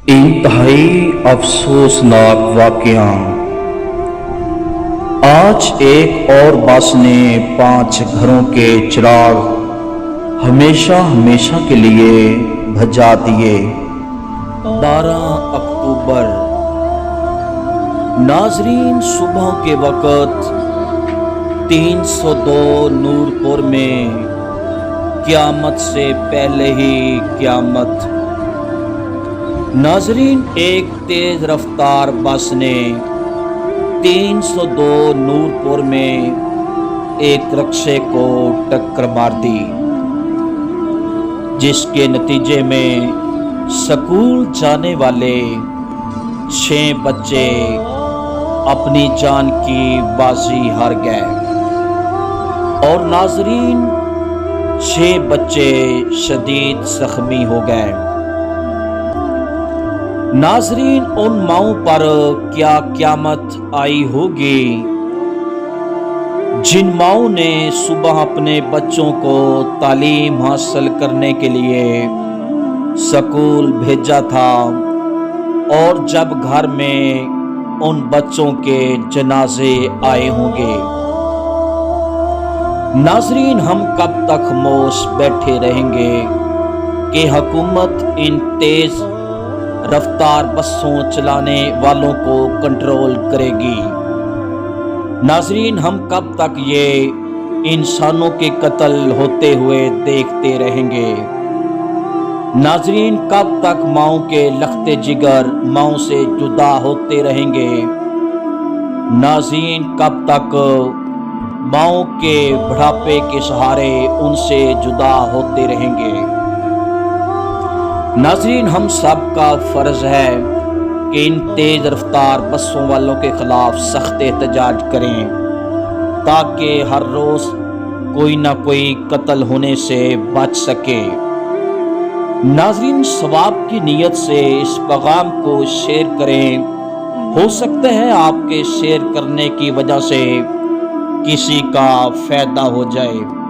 انتہائی افسوسناک واقعہ۔ آج ایک اور بس نے 5 گھروں کے چراغ ہمیشہ ہمیشہ کے لیے بجھا دیے۔ 12 اکتوبر۔ ناظرین، صبح کے وقت 302 نورپور میں قیامت سے پہلے ہی قیامت۔ ناظرین، ایک تیز رفتار بس نے 302 نورپور میں ایک رکشے کو ٹکر مار دی، جس کے نتیجے میں سکول جانے والے 6 بچے اپنی جان کی بازی ہار گئے اور ناظرین 6 بچے شدید زخمی ہو گئے۔ ناظرین، ان ماؤں پر کیا قیامت آئی ہوگی جن ماؤں نے صبح اپنے بچوں کو تعلیم حاصل کرنے کے لیے سکول بھیجا تھا اور جب گھر میں ان بچوں کے جنازے آئے ہوں گے۔ ناظرین، ہم کب تک خاموش بیٹھے رہیں گے کہ حکومت ان تیز رفتار بسوں چلانے والوں کو کنٹرول کرے گی؟ ناظرین، ہم کب تک یہ انسانوں کے قتل ہوتے ہوئے دیکھتے رہیں گے؟ ناظرین، کب تک ماؤں کے لختے جگر ماؤں سے جدا ہوتے رہیں گے؟ ناظرین، کب تک ماؤں کے بڑھاپے کے سہارے ان سے جدا ہوتے رہیں گے؟ ناظرین، ہم سب کا فرض ہے کہ ان تیز رفتار بسوں والوں کے خلاف سخت احتجاج کریں تاکہ ہر روز کوئی نہ کوئی قتل ہونے سے بچ سکے۔ ناظرین، ثواب کی نیت سے اس پیغام کو شیئر کریں، ہو سکتا ہے آپ کے شیئر کرنے کی وجہ سے کسی کا فائدہ ہو جائے۔